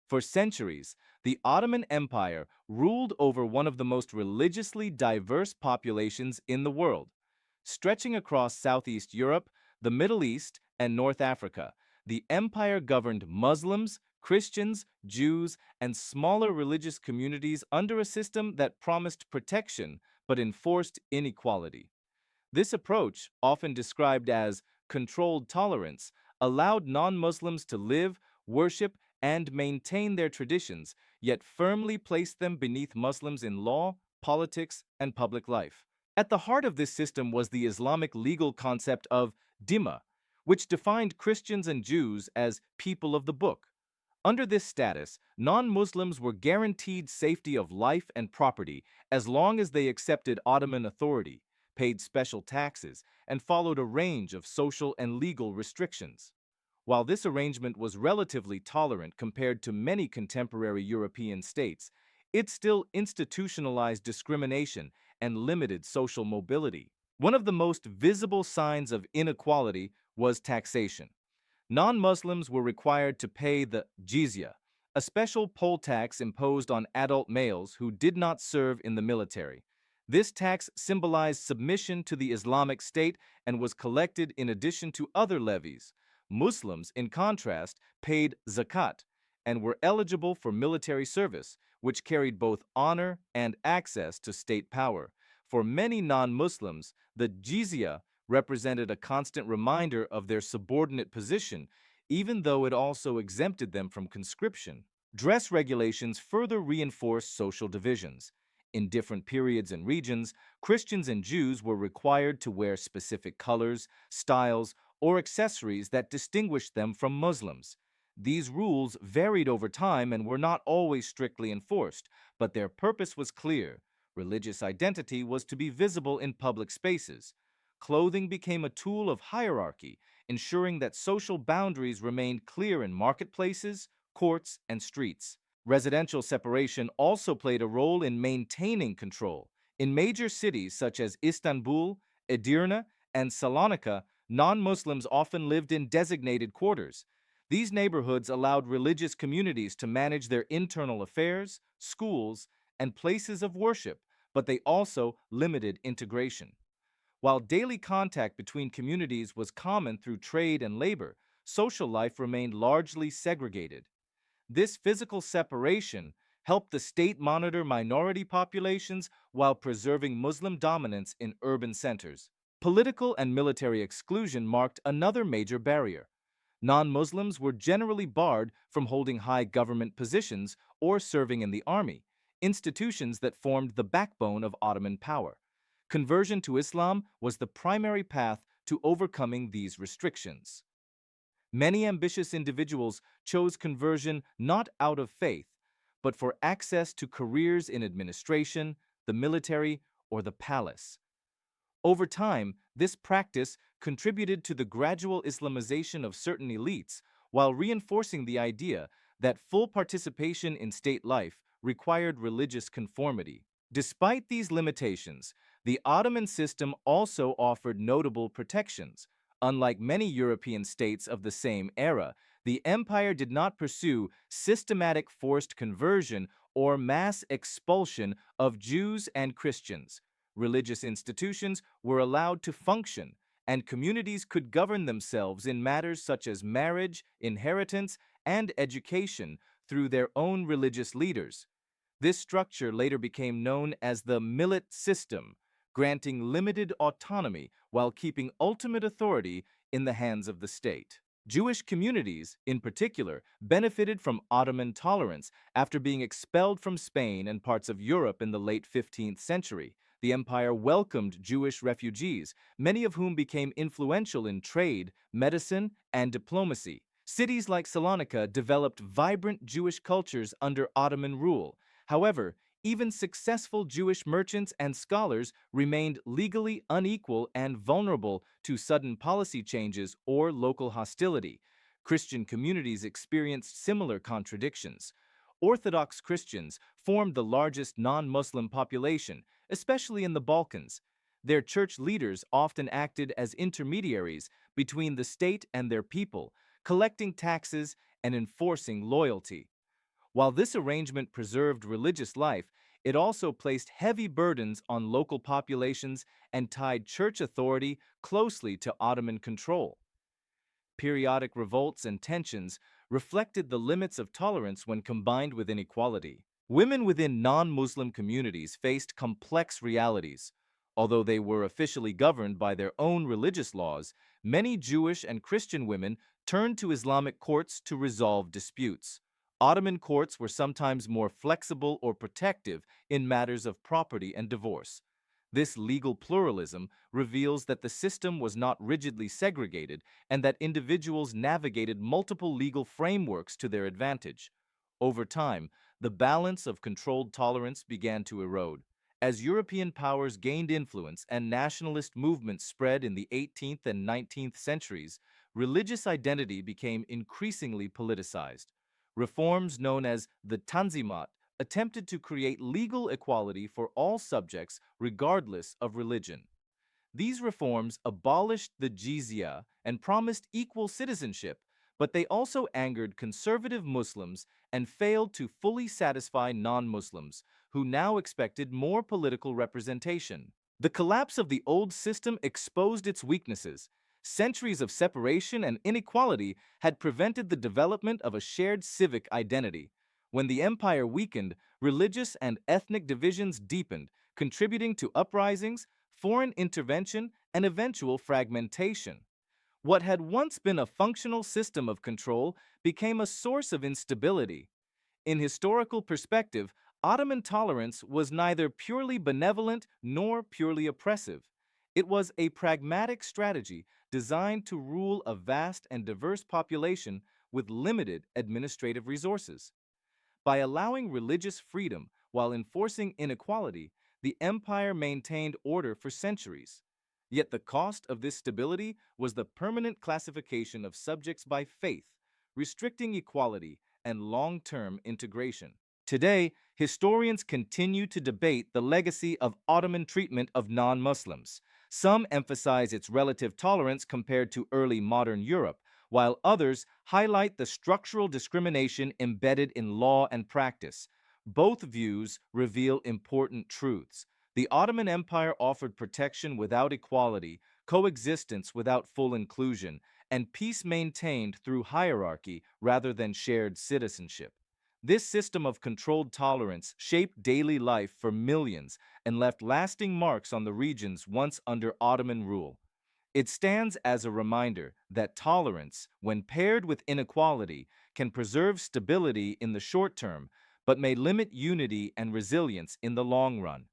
For centuries, the Ottoman Empire ruled over one of the most religiously diverse populations in the world. Stretching across Southeast Europe, the Middle East, and North Africa, the empire governed Muslims, Christians, Jews, and smaller religious communities under a system that promised protection but enforced inequality. This approach, often described as controlled tolerance, allowed non-Muslims to live, worship, and maintain their traditions, yet firmly placed them beneath Muslims in law, politics, and public life. At the heart of this system was the Islamic legal concept of dhimma, which defined Christians and Jews as people of the book. Under this status, non-Muslims were guaranteed safety of life and property as long as they accepted Ottoman authority, paid special taxes, and followed a range of social and legal restrictions. While this arrangement was relatively tolerant compared to many contemporary European states, it still institutionalized discrimination and limited social mobility. One of the most visible signs of inequality was taxation. Non-Muslims were required to pay the jizya, a special poll tax imposed on adult males who did not serve in the military. This tax symbolized submission to the Islamic State and was collected in addition to other levies. Muslims, in contrast, paid zakat and were eligible for military service, which carried both honor and access to state power. For many non-Muslims, the jizya represented a constant reminder of their subordinate position, even though it also exempted them from conscription. Dress regulations further reinforced social divisions. In different periods and regions, Christians and Jews were required to wear specific colors, styles, or accessories that distinguished them from Muslims. These rules varied over time and were not always strictly enforced, but their purpose was clear. Religious identity was to be visible in public spaces. Clothing became a tool of hierarchy, ensuring that social boundaries remained clear in marketplaces, courts, and streets. Residential separation also played a role in maintaining control. In major cities such as Istanbul, Edirne, and Salonika, non-Muslims often lived in designated quarters. These neighborhoods allowed religious communities to manage their internal affairs, schools, and places of worship, but they also limited integration. While daily contact between communities was common through trade and labor, social life remained largely segregated. This physical separation helped the state monitor minority populations while preserving Muslim dominance in urban centers. Political and military exclusion marked another major barrier. Non-Muslims were generally barred from holding high government positions or serving in the army, institutions that formed the backbone of Ottoman power. Conversion to Islam was the primary path to overcoming these restrictions. Many ambitious individuals chose conversion not out of faith, but for access to careers in administration, the military, or the palace. Over time, this practice contributed to the gradual Islamization of certain elites while reinforcing the idea that full participation in state life required religious conformity. Despite these limitations, the Ottoman system also offered notable protections. Unlike many European states of the same era, the empire did not pursue systematic forced conversion or mass expulsion of Jews and Christians. Religious institutions were allowed to function, and communities could govern themselves in matters such as marriage, inheritance, and education through their own religious leaders. This structure later became known as the millet system, granting limited autonomy while keeping ultimate authority in the hands of the state. Jewish communities, in particular, benefited from Ottoman tolerance after being expelled from Spain and parts of Europe in the late 15th century. The empire welcomed Jewish refugees, many of whom became influential in trade, medicine, and diplomacy. Cities like Salonika developed vibrant Jewish cultures under Ottoman rule. However, even successful Jewish merchants and scholars remained legally unequal and vulnerable to sudden policy changes or local hostility. Christian communities experienced similar contradictions. Orthodox Christians formed the largest non-Muslim population, especially in the Balkans. Their church leaders often acted as intermediaries between the state and their people, collecting taxes and enforcing loyalty. While this arrangement preserved religious life, it also placed heavy burdens on local populations and tied church authority closely to Ottoman control. Periodic revolts and tensions reflected the limits of tolerance when combined with inequality. Women within non-Muslim communities faced complex realities. Although they were officially governed by their own religious laws, many Jewish and Christian women turned to Islamic courts to resolve disputes. Ottoman courts were sometimes more flexible or protective in matters of property and divorce. This legal pluralism reveals that the system was not rigidly segregated and that individuals navigated multiple legal frameworks to their advantage. Over time, the balance of controlled tolerance began to erode. As European powers gained influence and nationalist movements spread in the 18th and 19th centuries, religious identity became increasingly politicized. Reforms known as the Tanzimat attempted to create legal equality for all subjects regardless of religion. These reforms abolished the jizya and promised equal citizenship, but they also angered conservative Muslims and failed to fully satisfy non-Muslims, who now expected more political representation. The collapse of the old system exposed its weaknesses. Centuries of separation and inequality had prevented the development of a shared civic identity. When the empire weakened, religious and ethnic divisions deepened, contributing to uprisings, foreign intervention, and eventual fragmentation. What had once been a functional system of control became a source of instability. In historical perspective, Ottoman tolerance was neither purely benevolent nor purely oppressive. It was a pragmatic strategy designed to rule a vast and diverse population with limited administrative resources. By allowing religious freedom while enforcing inequality, the empire maintained order for centuries. Yet the cost of this stability was the permanent classification of subjects by faith, restricting equality and long-term integration. Today, historians continue to debate the legacy of Ottoman treatment of non-Muslims. Some emphasize its relative tolerance compared to early modern Europe, while others highlight the structural discrimination embedded in law and practice. Both views reveal important truths. The Ottoman Empire offered protection without equality, coexistence without full inclusion, and peace maintained through hierarchy rather than shared citizenship. This system of controlled tolerance shaped daily life for millions and left lasting marks on the regions once under Ottoman rule. It stands as a reminder that tolerance, when paired with inequality, can preserve stability in the short term, but may limit unity and resilience in the long run.